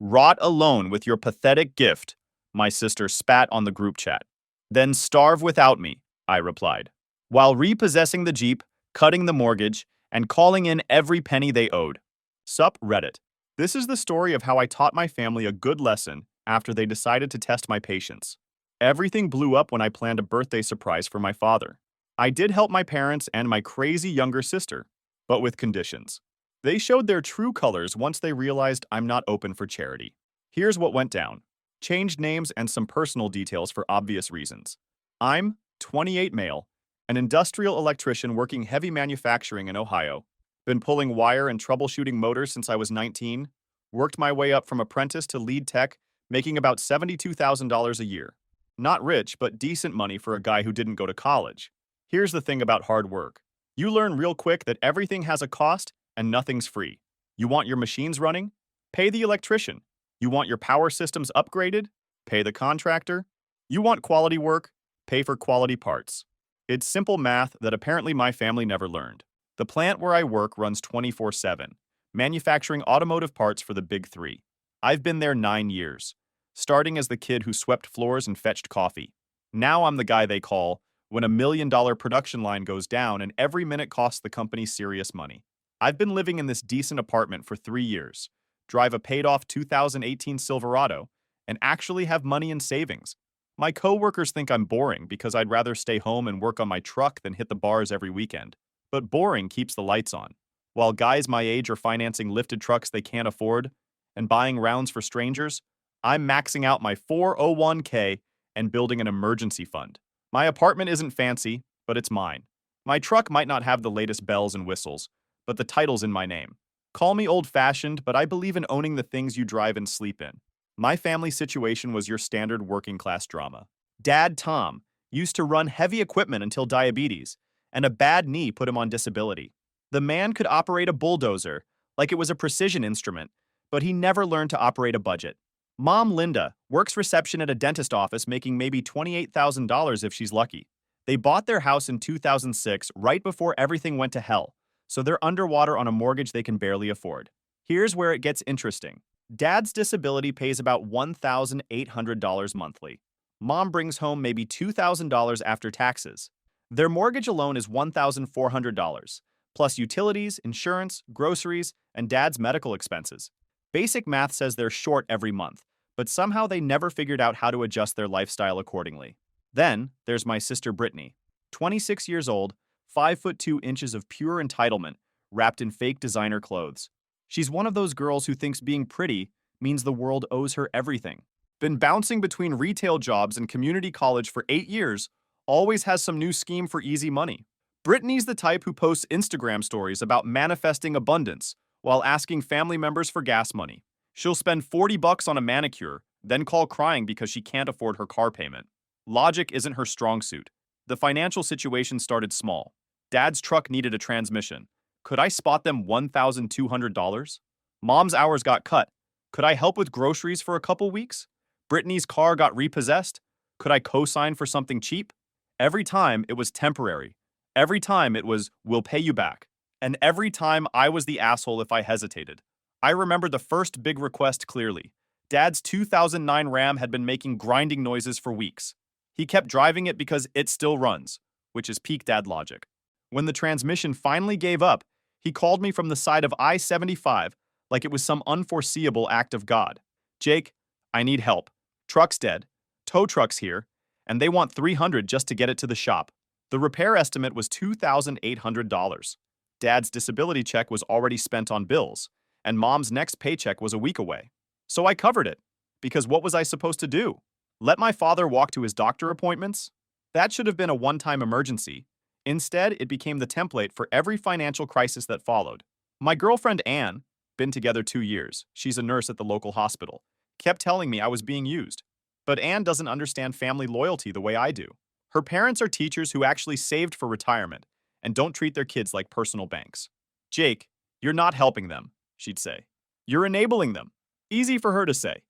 Rot alone with your pathetic gift, my sister spat on the group chat. Then starve without me, I replied, while repossessing the Jeep, cutting the mortgage, and calling in every penny they owed. Sup Reddit. This is the story of how I taught my family a good lesson after they decided to test my patience. Everything blew up when I planned a birthday surprise for my father. I did help my parents and my crazy younger sister, but with conditions. They showed their true colors once they realized I'm not open for charity. Here's what went down. Changed names and some personal details for obvious reasons. I'm 28 male, an industrial electrician working heavy manufacturing in Ohio. Been pulling wire and troubleshooting motors since I was 19. Worked my way up from apprentice to lead tech, making about $72,000 a year. Not rich, but decent money for a guy who didn't go to college. Here's the thing about hard work. You learn real quick that everything has a cost and nothing's free. You want your machines running? Pay the electrician. You want your power systems upgraded? Pay the contractor. You want quality work? Pay for quality parts. It's simple math that apparently my family never learned. The plant where I work runs 24/7, manufacturing automotive parts for the big three. I've been there 9 years, starting as the kid who swept floors and fetched coffee. Now I'm the guy they call when $1 million production line goes down and every minute costs the company serious money. I've been living in this decent apartment for 3 years, drive a paid-off 2018 Silverado, and actually have money in savings. My coworkers think I'm boring because I'd rather stay home and work on my truck than hit the bars every weekend. But boring keeps the lights on. While guys my age are financing lifted trucks they can't afford and buying rounds for strangers, I'm maxing out my 401k and building an emergency fund. My apartment isn't fancy, but it's mine. My truck might not have the latest bells and whistles, but the title's in my name. Call me old-fashioned, but I believe in owning the things you drive and sleep in. My family situation was your standard working-class drama. Dad Tom used to run heavy equipment until diabetes, and a bad knee put him on disability. The man could operate a bulldozer like it was a precision instrument, but he never learned to operate a budget. Mom Linda works reception at a dentist office making maybe $28,000 if she's lucky. They bought their house in 2006 right before everything went to hell, so they're underwater on a mortgage they can barely afford. Here's where it gets interesting. Dad's disability pays about $1,800 monthly. Mom brings home maybe $2,000 after taxes. Their mortgage alone is $1,400, plus utilities, insurance, groceries, and Dad's medical expenses. Basic math says they're short every month, but somehow they never figured out how to adjust their lifestyle accordingly. Then, there's my sister Brittany, 26 years old, 5'2" of pure entitlement, wrapped in fake designer clothes. She's one of those girls who thinks being pretty means the world owes her everything. Been bouncing between retail jobs and community college for 8 years, always has some new scheme for easy money. Brittany's the type who posts Instagram stories about manifesting abundance while asking family members for gas money. She'll spend $40 on a manicure, then call crying because she can't afford her car payment. Logic isn't her strong suit. The financial situation started small. Dad's truck needed a transmission. Could I spot them $1,200? Mom's hours got cut. Could I help with groceries for a couple weeks? Brittany's car got repossessed. Could I co-sign for something cheap? Every time it was temporary. Every time it was, we'll pay you back. And every time I was the asshole if I hesitated. I remember the first big request clearly. Dad's 2009 Ram had been making grinding noises for weeks. He kept driving it because it still runs, which is peak dad logic. When the transmission finally gave up, he called me from the side of I-75 like it was some unforeseeable act of God. Jake, I need help. Truck's dead. Tow truck's here, and they want $300 just to get it to the shop. The repair estimate was $2,800. Dad's disability check was already spent on bills, and Mom's next paycheck was a week away. So I covered it, because what was I supposed to do? Let my father walk to his doctor appointments? That should have been a one-time emergency. Instead, it became the template for every financial crisis that followed. My girlfriend Anne, been together 2 years, she's a nurse at the local hospital, kept telling me I was being used. But Anne doesn't understand family loyalty the way I do. Her parents are teachers who actually saved for retirement and don't treat their kids like personal banks. Jake, you're not helping them, she'd say. You're enabling them. Easy for her to say.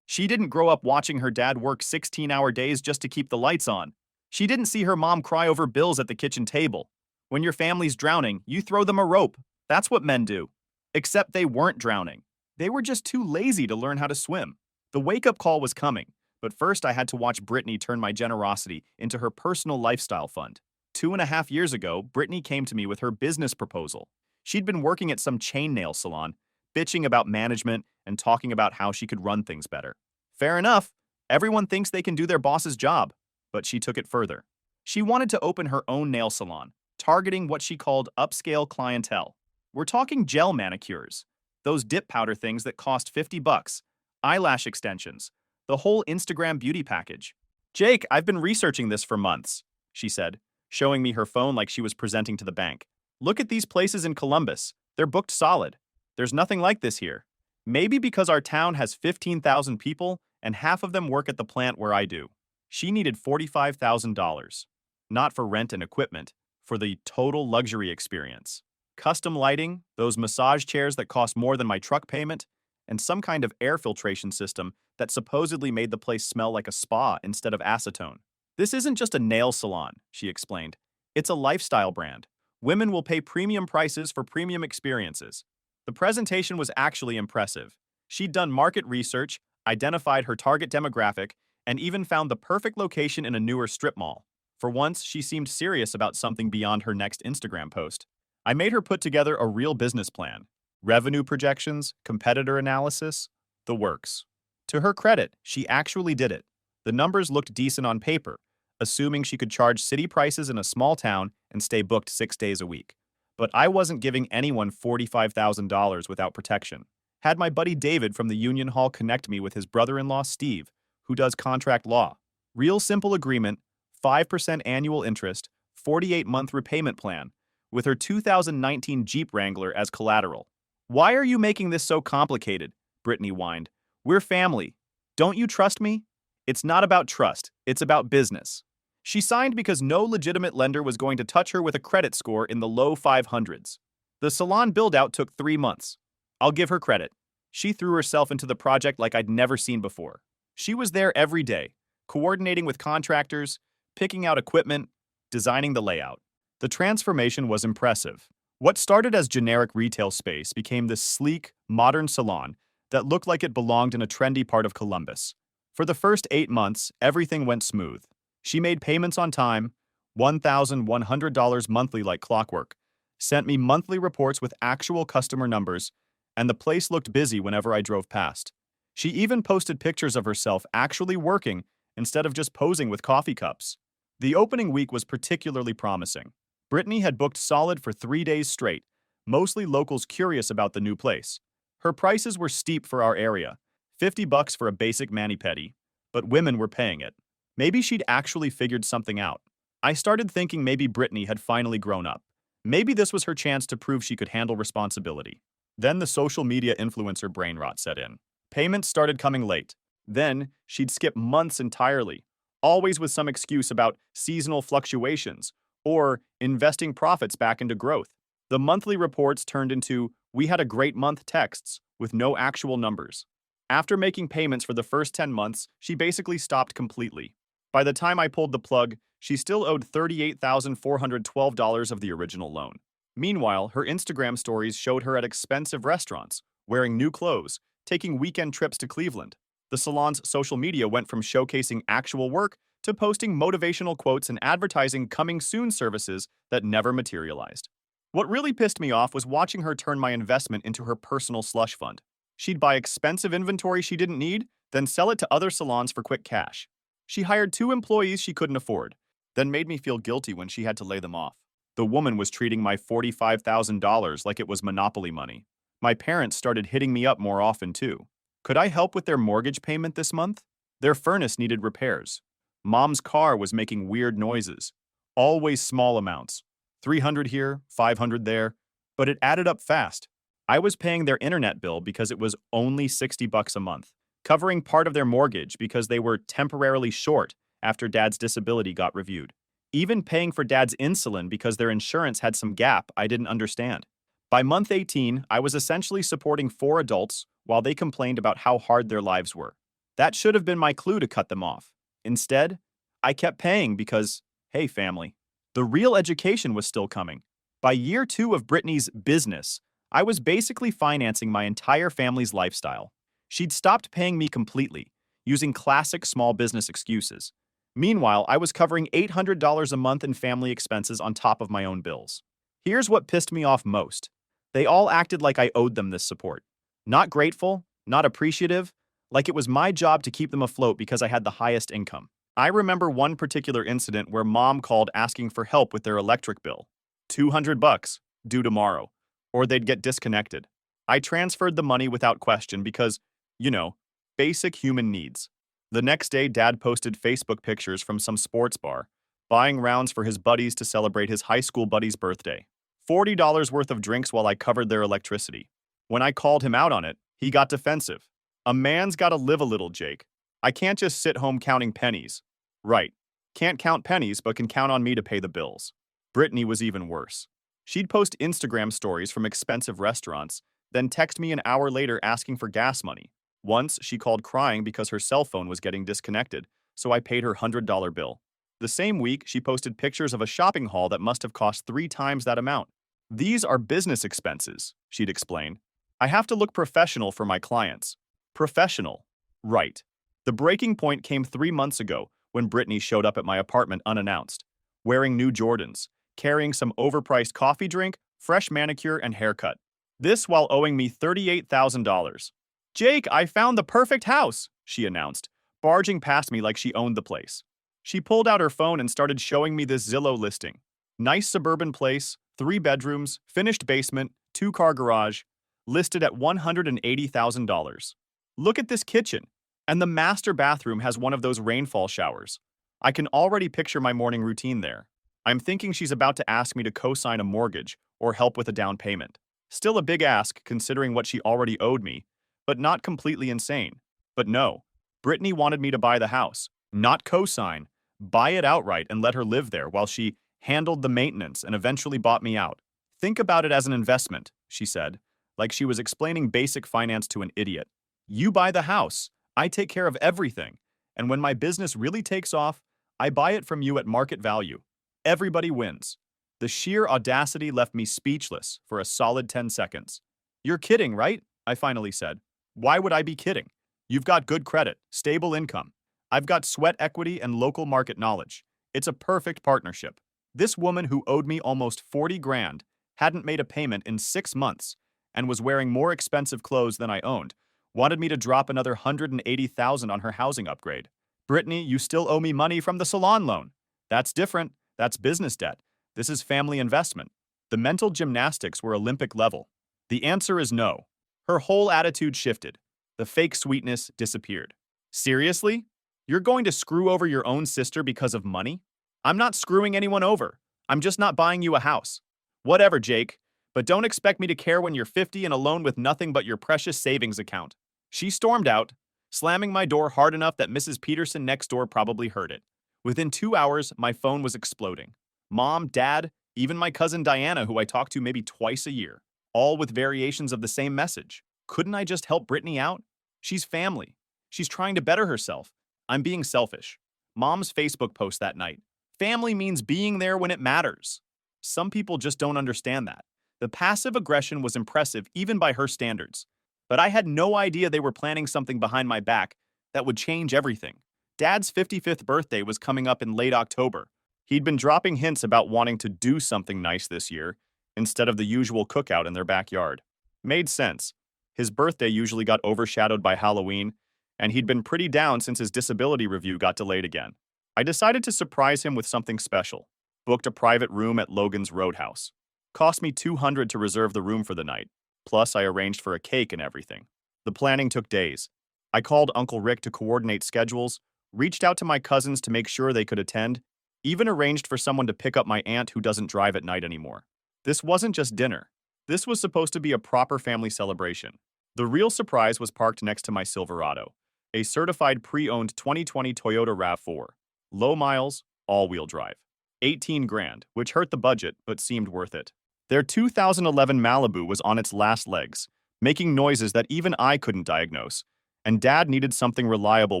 She didn't grow up watching her dad work 16-hour days just to keep the lights on. She didn't see her mom cry over bills at the kitchen table. When your family's drowning, you throw them a rope. That's what men do. Except they weren't drowning. They were just too lazy to learn how to swim. The wake-up call was coming, but first I had to watch Brittany turn my generosity into her personal lifestyle fund. 2.5 years ago, Brittany came to me with her business proposal. She'd been working at some chain nail salon, bitching about management and talking about how she could run things better. Fair enough, everyone thinks they can do their boss's job, but she took it further. She wanted to open her own nail salon, targeting what she called upscale clientele. We're talking gel manicures, those dip powder things that cost 50 bucks, eyelash extensions, the whole Instagram beauty package. Jake, I've been researching this for months, she said, showing me her phone like she was presenting to the bank. Look at these places in Columbus. They're booked solid. There's nothing like this here. Maybe because our town has 15,000 people and half of them work at the plant where I do. She needed $45,000. Not for rent and equipment, for the total luxury experience. Custom lighting, those massage chairs that cost more than my truck payment, and some kind of air filtration system that supposedly made the place smell like a spa instead of acetone. This isn't just a nail salon, she explained. It's a lifestyle brand. Women will pay premium prices for premium experiences. The presentation was actually impressive. She'd done market research, identified her target demographic, and even found the perfect location in a newer strip mall. For once, she seemed serious about something beyond her next Instagram post. I made her put together a real business plan. Revenue projections, competitor analysis, the works. To her credit, she actually did it. The numbers looked decent on paper, assuming she could charge city prices in a small town and stay booked 6 days a week. But I wasn't giving anyone $45,000 without protection. Had my buddy David from the Union Hall connect me with his brother-in-law Steve, who does contract law. Real simple agreement, 5% annual interest, 48-month repayment plan, with her 2019 Jeep Wrangler as collateral. Why are you making this so complicated? Brittany whined. We're family. Don't you trust me? It's not about trust, it's about business. She signed because no legitimate lender was going to touch her with a credit score in the low 500s. The salon build-out took 3 months. I'll give her credit. She threw herself into the project like I'd never seen before. She was there every day, coordinating with contractors, picking out equipment, designing the layout. The transformation was impressive. What started as generic retail space became this sleek, modern salon that looked like it belonged in a trendy part of Columbus. For the first 8 months, everything went smooth. She made payments on time, $1,100 monthly like clockwork, sent me monthly reports with actual customer numbers, and the place looked busy whenever I drove past. She even posted pictures of herself actually working instead of just posing with coffee cups. The opening week was particularly promising. Brittany had booked solid for 3 days straight, mostly locals curious about the new place. Her prices were steep for our area, 50 bucks for a basic mani-pedi, but women were paying it. Maybe she'd actually figured something out. I started thinking maybe Brittany had finally grown up. Maybe this was her chance to prove she could handle responsibility. Then the social media influencer brain rot set in. Payments started coming late. Then she'd skip months entirely, always with some excuse about seasonal fluctuations or investing profits back into growth. The monthly reports turned into "we had a great month" texts with no actual numbers. After making payments for the first 10 months, she basically stopped completely. By the time I pulled the plug, she still owed $38,412 of the original loan. Meanwhile, her Instagram stories showed her at expensive restaurants, wearing new clothes, taking weekend trips to Cleveland. The salon's social media went from showcasing actual work to posting motivational quotes and advertising coming soon services that never materialized. What really pissed me off was watching her turn my investment into her personal slush fund. She'd buy expensive inventory she didn't need, then sell it to other salons for quick cash. She hired 2 employees she couldn't afford, then made me feel guilty when she had to lay them off. The woman was treating my $45,000 like it was monopoly money. My parents started hitting me up more often, too. Could I help with their mortgage payment this month? Their furnace needed repairs. Mom's car was making weird noises. Always small amounts. 300 here, 500 there. But it added up fast. I was paying their internet bill because it was only 60 bucks a month, covering part of their mortgage because they were temporarily short after Dad's disability got reviewed. Even paying for Dad's insulin because their insurance had some gap I didn't understand. By month 18, I was essentially supporting 4 adults while they complained about how hard their lives were. That should have been my clue to cut them off. Instead, I kept paying because, hey, family. The real education was still coming. By year 2 of Brittany's business, I was basically financing my entire family's lifestyle. She'd stopped paying me completely, using classic small business excuses. Meanwhile, I was covering $800 a month in family expenses on top of my own bills. Here's what pissed me off most. They all acted like I owed them this support. Not grateful, not appreciative, like it was my job to keep them afloat because I had the highest income. I remember one particular incident where mom called asking for help with their electric bill. $200, due tomorrow, or they'd get disconnected. I transferred the money without question because, you know, basic human needs. The next day, Dad posted Facebook pictures from some sports bar, buying rounds for his buddies to celebrate his high school buddy's birthday. $40 worth of drinks while I covered their electricity. When I called him out on it, he got defensive. A man's gotta live a little, Jake. I can't just sit home counting pennies. Right. Can't count pennies, but can count on me to pay the bills. Brittany was even worse. She'd post Instagram stories from expensive restaurants, then text me an hour later asking for gas money. Once, she called crying because her cell phone was getting disconnected, so I paid her $100 bill. The same week, she posted pictures of a shopping haul that must have cost 3 times that amount. These are business expenses, she'd explain. I have to look professional for my clients. Professional. Right. The breaking point came 3 months ago when Brittany showed up at my apartment unannounced, wearing new Jordans, carrying some overpriced coffee drink, fresh manicure, and haircut. This while owing me $38,000. Jake, I found the perfect house, she announced, barging past me like she owned the place. She pulled out her phone and started showing me this Zillow listing. Nice suburban place, 3 bedrooms, finished basement, 2-car garage, listed at $180,000. Look at this kitchen. And the master bathroom has one of those rainfall showers. I can already picture my morning routine there. I'm thinking she's about to ask me to co-sign a mortgage or help with a down payment. Still a big ask considering what she already owed me, but not completely insane. But no, Brittany wanted me to buy the house, not co-sign, buy it outright and let her live there while she handled the maintenance and eventually bought me out. Think about it as an investment, she said, like she was explaining basic finance to an idiot. You buy the house, I take care of everything, and when my business really takes off, I buy it from you at market value. Everybody wins. The sheer audacity left me speechless for a solid 10 seconds. You're kidding, right? I finally said. Why would I be kidding? You've got good credit, stable income. I've got sweat equity and local market knowledge. It's a perfect partnership. This woman who owed me almost 40 grand hadn't made a payment in 6 months and was wearing more expensive clothes than I owned, wanted me to drop another 180,000 on her housing upgrade. Brittany, you still owe me money from the salon loan. That's different. That's business debt. This is family investment. The mental gymnastics were Olympic level. The answer is no. Her whole attitude shifted. The fake sweetness disappeared. Seriously? You're going to screw over your own sister because of money? I'm not screwing anyone over. I'm just not buying you a house. Whatever, Jake. But don't expect me to care when you're 50 and alone with nothing but your precious savings account. She stormed out, slamming my door hard enough that Mrs. Peterson next door probably heard it. Within 2 hours, my phone was exploding. Mom, Dad, even my cousin Diana, who I talk to maybe twice a year, all with variations of the same message. Couldn't I just help Brittany out? She's family. She's trying to better herself. I'm being selfish. Mom's Facebook post that night. Family means being there when it matters. Some people just don't understand that. The passive aggression was impressive even by her standards. But I had no idea they were planning something behind my back that would change everything. Dad's 55th birthday was coming up in late October. He'd been dropping hints about wanting to do something nice this year, instead of the usual cookout in their backyard. Made sense. His birthday usually got overshadowed by Halloween, and he'd been pretty down since his disability review got delayed again. I decided to surprise him with something special. Booked a private room at Logan's Roadhouse. Cost me $200 to reserve the room for the night. Plus, I arranged for a cake and everything. The planning took days. I called Uncle Rick to coordinate schedules, reached out to my cousins to make sure they could attend, even arranged for someone to pick up my aunt who doesn't drive at night anymore. This wasn't just dinner. This was supposed to be a proper family celebration. The real surprise was parked next to my Silverado, a certified pre-owned 2020 Toyota RAV4. Low miles, all-wheel drive. 18 grand, which hurt the budget but seemed worth it. Their 2011 Malibu was on its last legs, making noises that even I couldn't diagnose, and Dad needed something reliable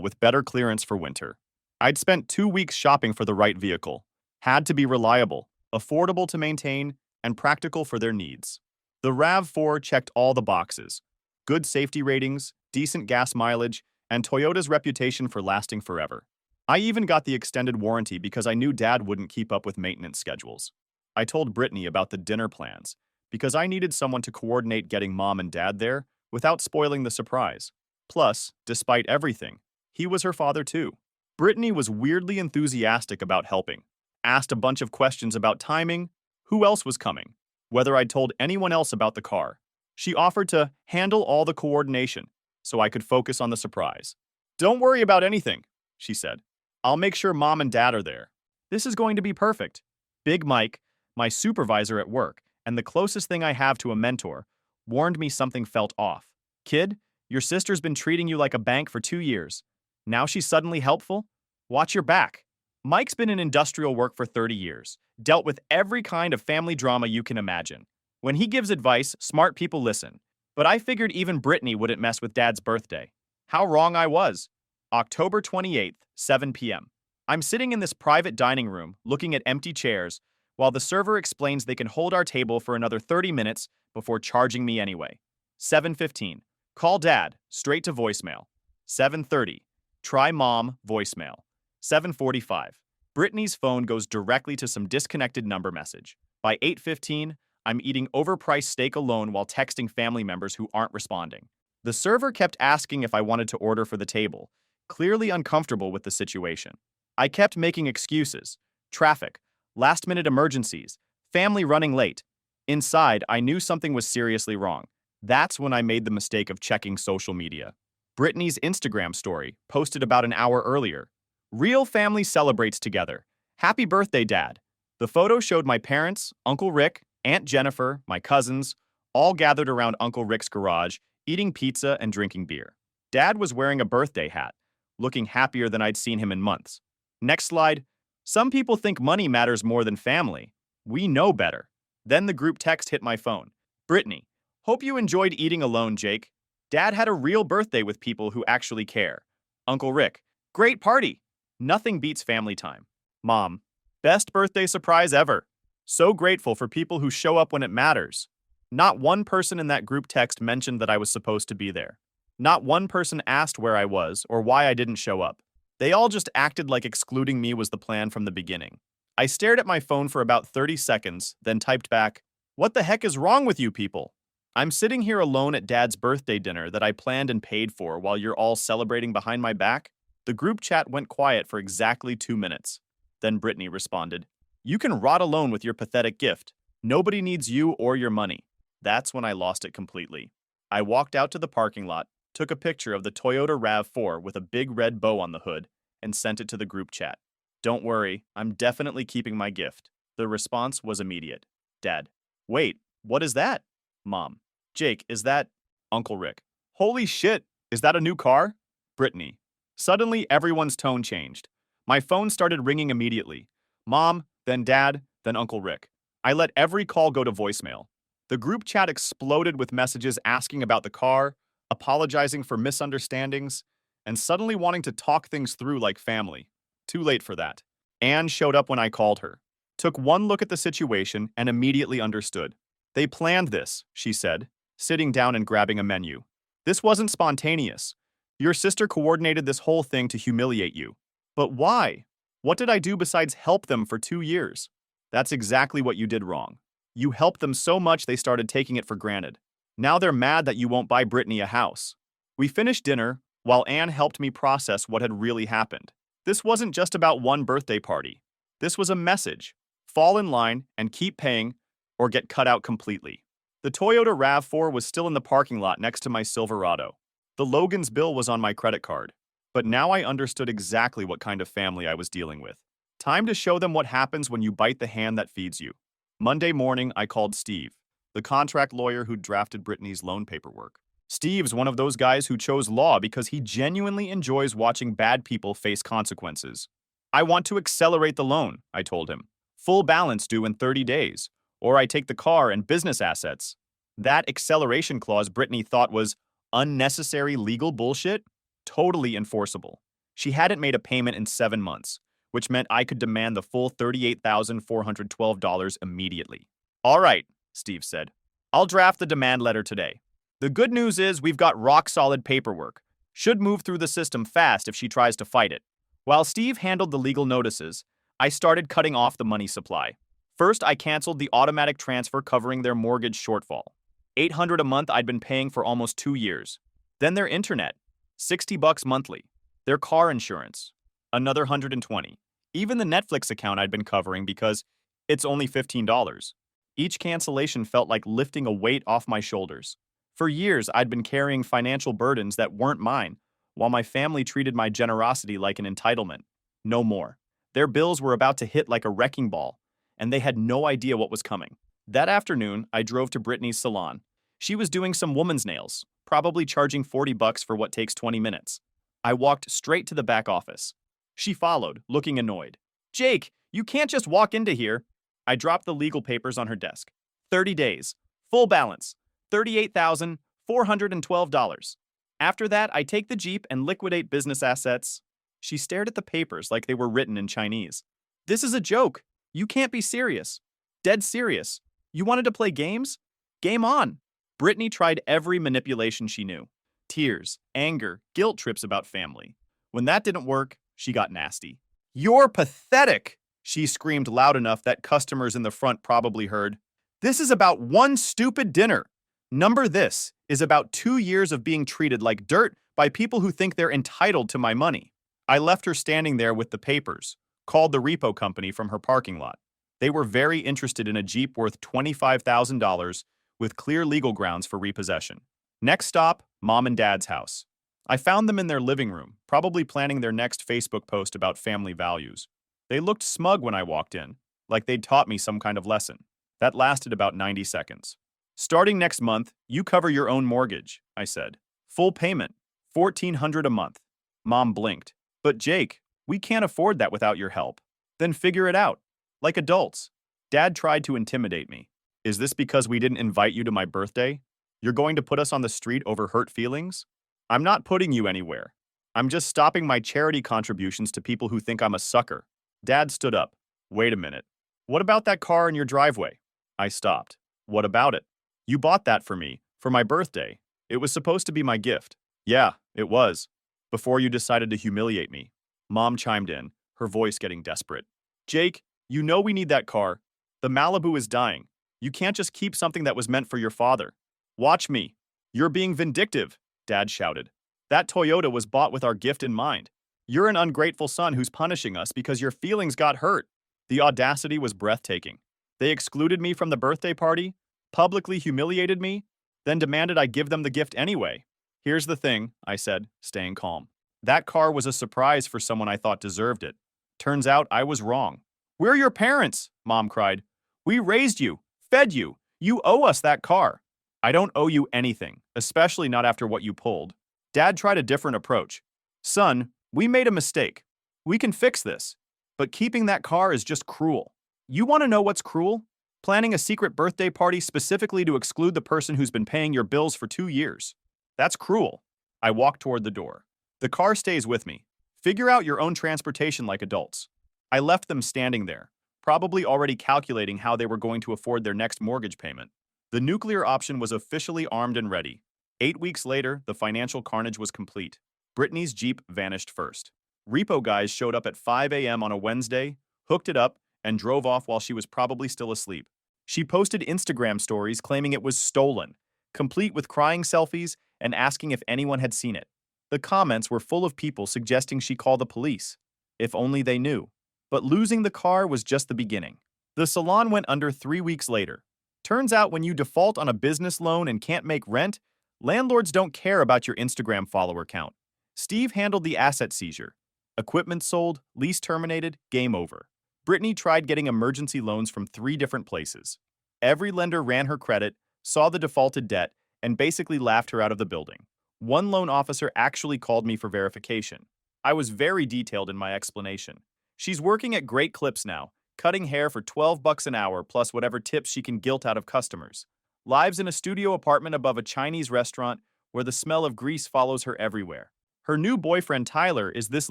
with better clearance for winter. I'd spent 2 weeks shopping for the right vehicle. Had to be reliable, affordable to maintain, and practical for their needs. The RAV4 checked all the boxes: good safety ratings, decent gas mileage, and Toyota's reputation for lasting forever. I even got the extended warranty because I knew Dad wouldn't keep up with maintenance schedules. I told Brittany about the dinner plans because I needed someone to coordinate getting Mom and Dad there without spoiling the surprise. Plus, despite everything, he was her father too. Brittany was weirdly enthusiastic about helping, asked a bunch of questions about timing, who else was coming, whether I'd told anyone else about the car. She offered to handle all the coordination so I could focus on the surprise. "Don't worry about anything," she said. "I'll make sure Mom and Dad are there. This is going to be perfect." Big Mike, my supervisor at work, and the closest thing I have to a mentor, warned me something felt off. "Kid, your sister's been treating you like a bank for 2 years. Now she's suddenly helpful? Watch your back." Mike's been in industrial work for 30 years, dealt with every kind of family drama you can imagine. When he gives advice, smart people listen. But I figured even Brittany wouldn't mess with Dad's birthday. How wrong I was. October 28th, 7 p.m. I'm sitting in this private dining room, looking at empty chairs, while the server explains they can hold our table for another 30 minutes before charging me anyway. 7:15. Call Dad, straight to voicemail. 7:30. Try Mom, voicemail. 7:45. Brittany's phone goes directly to some disconnected number message. By 8:15, I'm eating overpriced steak alone while texting family members who aren't responding. The server kept asking if I wanted to order for the table, clearly uncomfortable with the situation. I kept making excuses: traffic, last-minute emergencies, family running late. Inside, I knew something was seriously wrong. That's when I made the mistake of checking social media. Brittany's Instagram story, posted about an hour earlier. "Real family celebrates together. Happy birthday, Dad." The photo showed my parents, Uncle Rick, Aunt Jennifer, my cousins, all gathered around Uncle Rick's garage, eating pizza and drinking beer. Dad was wearing a birthday hat, looking happier than I'd seen him in months. Next slide. Some people think money matters more than family. We know better. Then the group text hit my phone. "Brittany, hope you enjoyed eating alone, Jake. Dad had a real birthday with people who actually care." Uncle Rick, "Great party. Nothing beats family time." Mom, "Best birthday surprise ever. So grateful for people who show up when it matters." Not one person in that group text mentioned that I was supposed to be there. Not one person asked where I was or why I didn't show up. They all just acted like excluding me was the plan from the beginning. I stared at my phone for about 30 seconds, then typed back, "What the heck is wrong with you people? I'm sitting here alone at Dad's birthday dinner that I planned and paid for while you're all celebrating behind my back?" The group chat went quiet for exactly 2 minutes. Then Brittany responded, "You can rot alone with your pathetic gift. Nobody needs you or your money." That's when I lost it completely. I walked out to the parking lot, took a picture of the Toyota RAV4 with a big red bow on the hood, and sent it to the group chat. "Don't worry, I'm definitely keeping my gift." The response was immediate. Dad, "Wait, what is that?" Mom, "Jake, is that..." Uncle Rick, "Holy shit, is that a new car?" Brittany. Suddenly, everyone's tone changed. My phone started ringing immediately. Mom, then Dad, then Uncle Rick. I let every call go to voicemail. The group chat exploded with messages asking about the car, apologizing for misunderstandings, and suddenly wanting to talk things through like family. Too late for that. Anne showed up when I called her, took one look at the situation, and immediately understood. "They planned this," she said, sitting down and grabbing a menu. "This wasn't spontaneous. Your sister coordinated this whole thing to humiliate you." "But why? What did I do besides help them for 2 years?" "That's exactly what you did wrong. You helped them so much they started taking it for granted. Now they're mad that you won't buy Brittany a house." We finished dinner, while Anne helped me process what had really happened. This wasn't just about one birthday party. This was a message. Fall in line and keep paying, or get cut out completely. The Toyota RAV4 was still in the parking lot next to my Silverado. The Logan's bill was on my credit card. But now I understood exactly what kind of family I was dealing with. Time to show them what happens when you bite the hand that feeds you. Monday morning, I called Steve, the contract lawyer who drafted Brittany's loan paperwork. Steve's one of those guys who chose law because he genuinely enjoys watching bad people face consequences. "I want to accelerate the loan," I told him. "Full balance due in 30 days, or I take the car and business assets." That acceleration clause Brittany thought was unnecessary legal bullshit, totally enforceable. She hadn't made a payment in 7 months, which meant I could demand the full $38,412 immediately. "All right," Steve said. I'll draft the demand letter today. The good news is we've got rock-solid paperwork. Should move through the system fast if she tries to fight it. While Steve handled the legal notices, I started cutting off the money supply. First, I canceled the automatic transfer covering their mortgage shortfall. $800 a month I'd been paying for almost 2 years. Then their internet, $60 monthly. Their car insurance, another $120. Even the Netflix account I'd been covering because it's only $15. Each cancellation felt like lifting a weight off my shoulders. For years, I'd been carrying financial burdens that weren't mine, while my family treated my generosity like an entitlement. No more. Their bills were about to hit like a wrecking ball, and they had no idea what was coming. That afternoon, I drove to Brittany's salon. She was doing some woman's nails, probably charging $40 for what takes 20 minutes. I walked straight to the back office. She followed, looking annoyed. "Jake, you can't just walk into here." I dropped the legal papers on her desk. 30 days. Full balance. $38,412. After that, I take the Jeep and liquidate business assets. She stared at the papers like they were written in Chinese. "This is a joke. You can't be serious." "Dead serious. You wanted to play games? Game on." Brittany tried every manipulation she knew. Tears, anger, guilt trips about family. When that didn't work, she got nasty. "You're pathetic!" She screamed loud enough that customers in the front probably heard. "This is about one stupid dinner. Number this is about 2 years of being treated like dirt by people who think they're entitled to my money." I left her standing there with the papers, called the repo company from her parking lot. They were very interested in a Jeep worth $25,000 with clear legal grounds for repossession. Next stop, Mom and Dad's house. I found them in their living room, probably planning their next Facebook post about family values. They looked smug when I walked in, like they'd taught me some kind of lesson. That lasted about 90 seconds. "Starting next month, you cover your own mortgage," I said. "Full payment, $1,400 a month." Mom blinked. "But Jake, we can't afford that without your help." "Then figure it out. Like adults." Dad tried to intimidate me. "Is this because we didn't invite you to my birthday? You're going to put us on the street over hurt feelings?" "I'm not putting you anywhere. I'm just stopping my charity contributions to people who think I'm a sucker." Dad stood up. "Wait a minute. What about that car in your driveway?" I stopped. "What about it?" "You bought that for me, for my birthday. It was supposed to be my gift." "Yeah, it was. Before you decided to humiliate me." Mom chimed in, her voice getting desperate. "Jake, you know we need that car. The Malibu is dying. You can't just keep something that was meant for your father." "Watch me. You're being vindictive," Dad shouted. "That Toyota was bought with our gift in mind. You're an ungrateful son who's punishing us because your feelings got hurt." The audacity was breathtaking. They excluded me from the birthday party, publicly humiliated me, then demanded I give them the gift anyway. "Here's the thing," I said, staying calm. "That car was a surprise for someone I thought deserved it. Turns out I was wrong." "We're your parents," Mom cried. "We raised you, fed you. You owe us that car." "I don't owe you anything, especially not after what you pulled." Dad tried a different approach. "Son, we made a mistake. We can fix this. But keeping that car is just cruel." "You want to know what's cruel? Planning a secret birthday party specifically to exclude the person who's been paying your bills for 2 years. That's cruel." I walked toward the door. "The car stays with me. Figure out your own transportation like adults." I left them standing there, probably already calculating how they were going to afford their next mortgage payment. The nuclear option was officially armed and ready. 8 weeks later, the financial carnage was complete. Brittany's Jeep vanished first. Repo guys showed up at 5 a.m. on a Wednesday, hooked it up, and drove off while she was probably still asleep. She posted Instagram stories claiming it was stolen, complete with crying selfies and asking if anyone had seen it. The comments were full of people suggesting she call the police. If only they knew. But losing the car was just the beginning. The salon went under 3 weeks later. Turns out when you default on a business loan and can't make rent, landlords don't care about your Instagram follower count. Steve handled the asset seizure. Equipment sold, lease terminated, game over. Brittany tried getting emergency loans from 3 different places. Every lender ran her credit, saw the defaulted debt, and basically laughed her out of the building. One loan officer actually called me for verification. I was very detailed in my explanation. She's working at Great Clips now, cutting hair for $12 an hour plus whatever tips she can guilt out of customers. Lives in a studio apartment above a Chinese restaurant where the smell of grease follows her everywhere. Her new boyfriend Tyler is this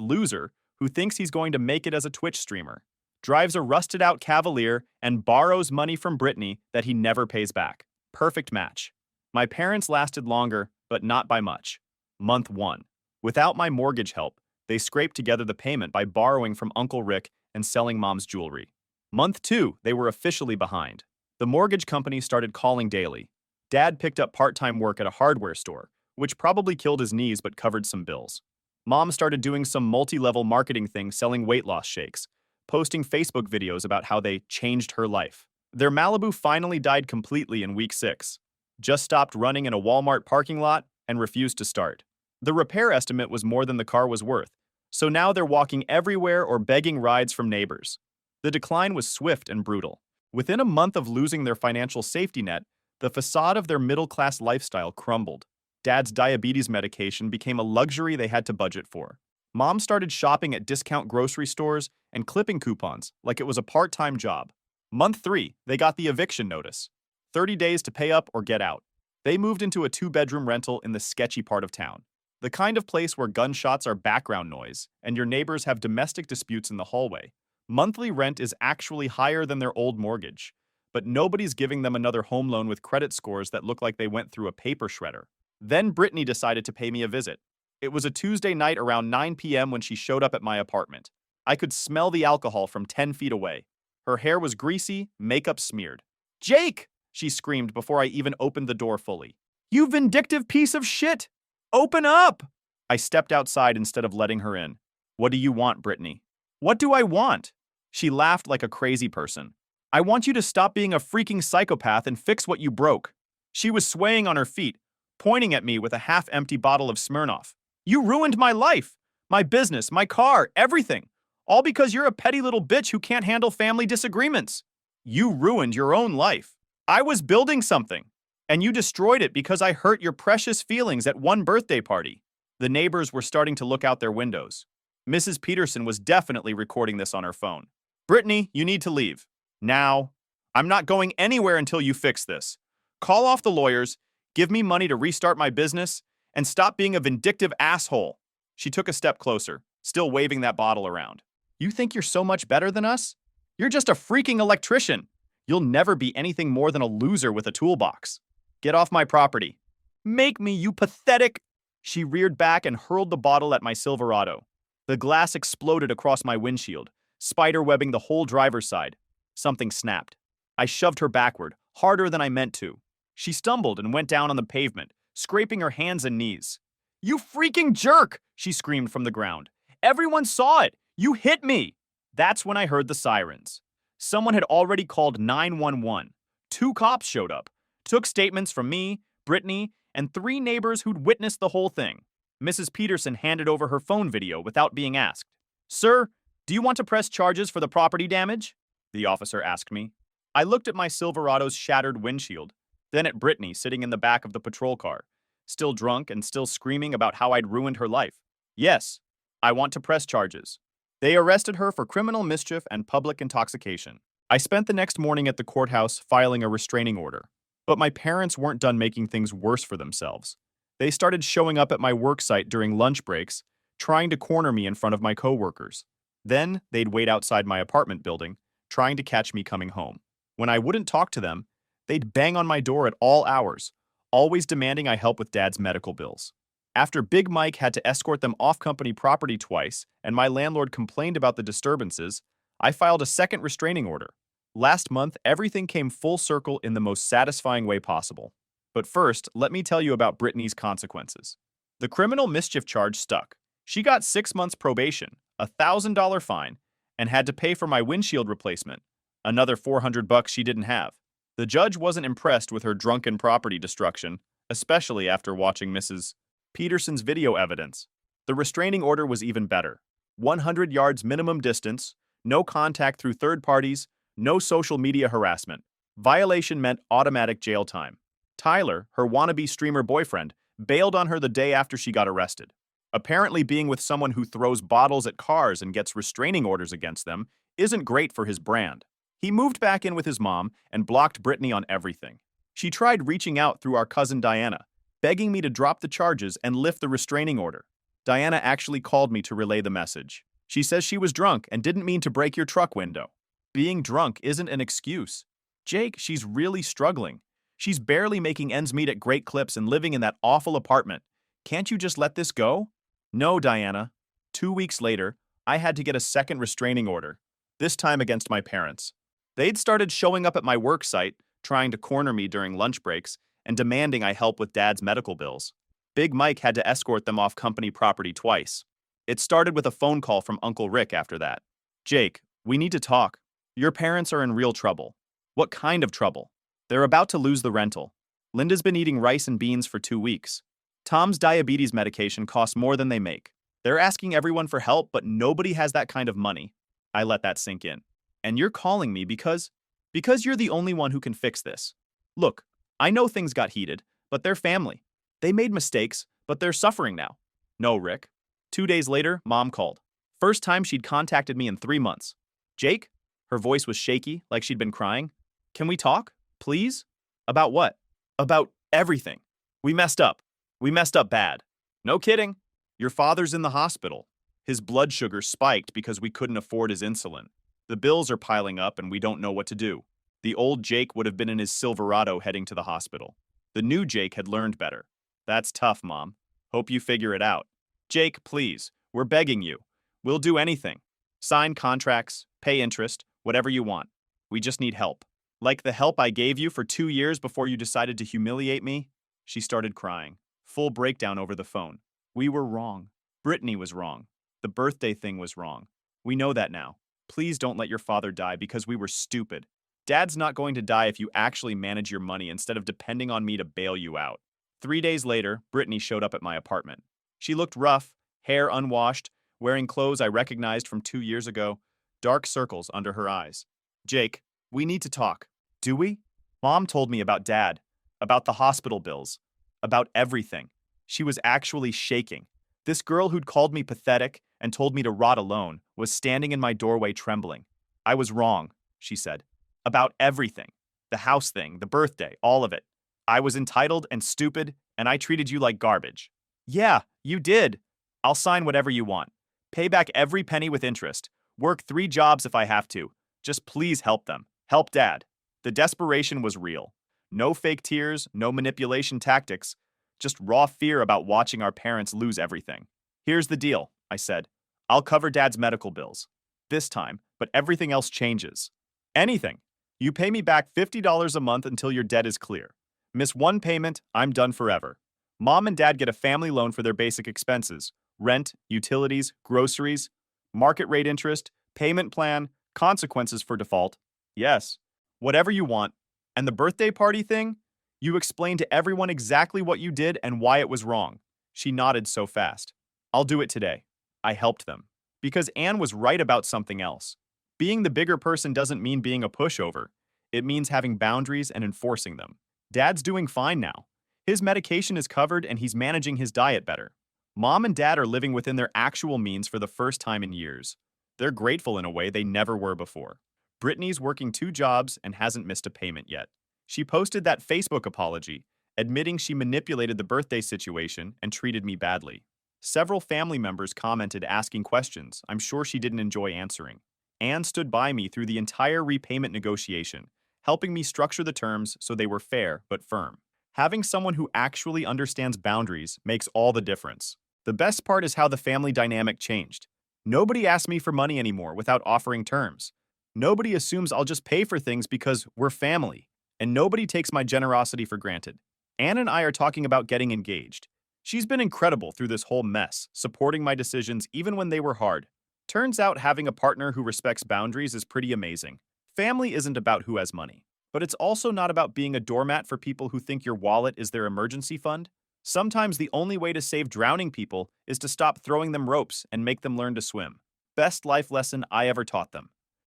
loser who thinks he's going to make it as a Twitch streamer. Drives a rusted-out Cavalier and borrows money from Brittany that he never pays back. Perfect match. My parents lasted longer, but not by much. Month 1. Without my mortgage help, they scraped together the payment by borrowing from Uncle Rick and selling Mom's jewelry. Month 2, they were officially behind. The mortgage company started calling daily. Dad picked up part-time work at a hardware store, which probably killed his knees but covered some bills. Mom started doing some multi-level marketing thing selling weight loss shakes, posting Facebook videos about how they changed her life. Their Malibu finally died completely in week 6. Just stopped running in a Walmart parking lot and refused to start. The repair estimate was more than the car was worth, so now they're walking everywhere or begging rides from neighbors. The decline was swift and brutal. Within a month of losing their financial safety net, the facade of their middle-class lifestyle crumbled. Dad's diabetes medication became a luxury they had to budget for. Mom started shopping at discount grocery stores and clipping coupons like it was a part-time job. Month 3, they got the eviction notice. 30 days to pay up or get out. They moved into a 2-bedroom rental in the sketchy part of town. The kind of place where gunshots are background noise and your neighbors have domestic disputes in the hallway. Monthly rent is actually higher than their old mortgage, but nobody's giving them another home loan with credit scores that look like they went through a paper shredder. Then Brittany decided to pay me a visit. It was a Tuesday night around 9 p.m. when she showed up at my apartment. I could smell the alcohol from 10 feet away. Her hair was greasy, makeup smeared. "Jake!" she screamed before I even opened the door fully. "You vindictive piece of shit! Open up!" I stepped outside instead of letting her in. "What do you want, Brittany?" "What do I want?" She laughed like a crazy person. "I want you to stop being a freaking psychopath and fix what you broke." She was swaying on her feet, pointing at me with a half-empty bottle of Smirnoff. "You ruined my life, my business, my car, everything. All because you're a petty little bitch who can't handle family disagreements. You ruined your own life. I was building something, and you destroyed it because I hurt your precious feelings at one birthday party." The neighbors were starting to look out their windows. Mrs. Peterson was definitely recording this on her phone. "Brittany, you need to leave. Now. I'm not going anywhere until you fix this. Call off the lawyers, give me money to restart my business, and stop being a vindictive asshole." She took a step closer, still waving that bottle around. "You think you're so much better than us? You're just a freaking electrician. You'll never be anything more than a loser with a toolbox. Get off my property." "Make me, you pathetic—" She reared back and hurled the bottle at my Silverado. The glass exploded across my windshield, spiderwebbing the whole driver's side. Something snapped. I shoved her backward, harder than I meant to. She stumbled and went down on the pavement, scraping her hands and knees. "You freaking jerk!" she screamed from the ground. "Everyone saw it! You hit me!" That's when I heard the sirens. Someone had already called 911. 2 cops showed up, took statements from me, Brittany, and 3 neighbors who'd witnessed the whole thing. Mrs. Peterson handed over her phone video without being asked. "Sir, do you want to press charges for the property damage?" the officer asked me. I looked at my Silverado's shattered windshield, then at Brittany sitting in the back of the patrol car, still drunk and still screaming about how I'd ruined her life. "Yes, I want to press charges." They arrested her for criminal mischief and public intoxication. I spent the next morning at the courthouse filing a restraining order. But my parents weren't done making things worse for themselves. They started showing up at my work site during lunch breaks, trying to corner me in front of my coworkers. Then they'd wait outside my apartment building, trying to catch me coming home. When I wouldn't talk to them, they'd bang on my door at all hours, always demanding I help with Dad's medical bills. After Big Mike had to escort them off company property twice and my landlord complained about the disturbances, I filed a second restraining order. Last month, everything came full circle in the most satisfying way possible. But first, let me tell you about Brittany's consequences. The criminal mischief charge stuck. She got 6 months probation, a $1,000 fine, and had to pay for my windshield replacement, another $400 she didn't have. The judge wasn't impressed with her drunken property destruction, especially after watching Mrs. Peterson's video evidence. The restraining order was even better. 100 yards minimum distance, no contact through third parties, no social media harassment. Violation meant automatic jail time. Tyler, her wannabe streamer boyfriend, bailed on her the day after she got arrested. Apparently being with someone who throws bottles at cars and gets restraining orders against them isn't great for his brand. He moved back in with his mom and blocked Brittany on everything. She tried reaching out through our cousin Diana, begging me to drop the charges and lift the restraining order. Diana actually called me to relay the message. She says she was drunk and didn't mean to break your truck window. Being drunk isn't an excuse. "Jake, she's really struggling. She's barely making ends meet at great clips and living in that awful apartment. Can't you just let this go? No, Diana. 2 weeks later, I had to get a second restraining order, this time against my parents. They'd started showing up at my work site, trying to corner me during lunch breaks, and demanding I help with Dad's medical bills. Big Mike had to escort them off company property twice. It started with a phone call from Uncle Rick after that. Jake, we need to talk. Your parents are in real trouble. What kind of trouble? They're about to lose the rental. Linda's been eating rice and beans for 2 weeks. Tom's diabetes medication costs more than they make. They're asking everyone for help, but nobody has that kind of money. I let that sink in. And you're calling me because you're the only one who can fix this. Look, I know things got heated, but they're family. They made mistakes, but they're suffering now. No, Rick. 2 days later, Mom called. First time she'd contacted me in 3 months. Jake? Her voice was shaky, like she'd been crying. Can we talk? Please? About what? About everything. We messed up. We messed up bad. No kidding. Your father's in the hospital. His blood sugar spiked because we couldn't afford his insulin. The bills are piling up and we don't know what to do. The old Jake would have been in his Silverado heading to the hospital. The new Jake had learned better. That's tough, Mom. Hope you figure it out. Jake, please. We're begging you. We'll do anything. Sign contracts, pay interest, whatever you want. We just need help. Like the help I gave you for 2 years before you decided to humiliate me? She started crying. Full breakdown over the phone. We were wrong. Brittany was wrong. The birthday thing was wrong. We know that now. Please don't let your father die because we were stupid. Dad's not going to die if you actually manage your money instead of depending on me to bail you out. 3 days later, Brittany showed up at my apartment. She looked rough, hair unwashed, wearing clothes I recognized from 2 years ago, dark circles under her eyes. Jake, we need to talk. Do we? Mom told me about Dad, about the hospital bills, about everything. She was actually shaking. This girl who'd called me pathetic and told me to rot alone was standing in my doorway trembling. I was wrong, she said. About everything. The house thing, the birthday, all of it. I was entitled and stupid, and I treated you like garbage. Yeah, you did. I'll sign whatever you want. Pay back every penny with interest. Work 3 jobs if I have to. Just please help them. Help Dad. The desperation was real. No fake tears, no manipulation tactics. Just raw fear about watching our parents lose everything. Here's the deal, I said. I'll cover Dad's medical bills. This time, but everything else changes. Anything. You pay me back $50 a month until your debt is clear. Miss one payment, I'm done forever. Mom and Dad get a family loan for their basic expenses. Rent, utilities, groceries, market rate interest, payment plan, consequences for default. Yes, whatever you want. And the birthday party thing? You explained to everyone exactly what you did and why it was wrong. She nodded so fast. I'll do it today. I helped them. Because Anne was right about something else. Being the bigger person doesn't mean being a pushover. It means having boundaries and enforcing them. Dad's doing fine now. His medication is covered and he's managing his diet better. Mom and Dad are living within their actual means for the first time in years. They're grateful in a way they never were before. Brittany's working 2 jobs and hasn't missed a payment yet. She posted that Facebook apology, admitting she manipulated the birthday situation and treated me badly. Several family members commented asking questions I'm sure she didn't enjoy answering. Anne stood by me through the entire repayment negotiation, helping me structure the terms so they were fair but firm. Having someone who actually understands boundaries makes all the difference. The best part is how the family dynamic changed. Nobody asks me for money anymore without offering terms. Nobody assumes I'll just pay for things because we're family. And nobody takes my generosity for granted. Anne and I are talking about getting engaged. She's been incredible through this whole mess, supporting my decisions even when they were hard. Turns out having a partner who respects boundaries is pretty amazing. Family isn't about who has money, but it's also not about being a doormat for people who think your wallet is their emergency fund. Sometimes the only way to save drowning people is to stop throwing them ropes and make them learn to swim. Best life lesson I ever taught them.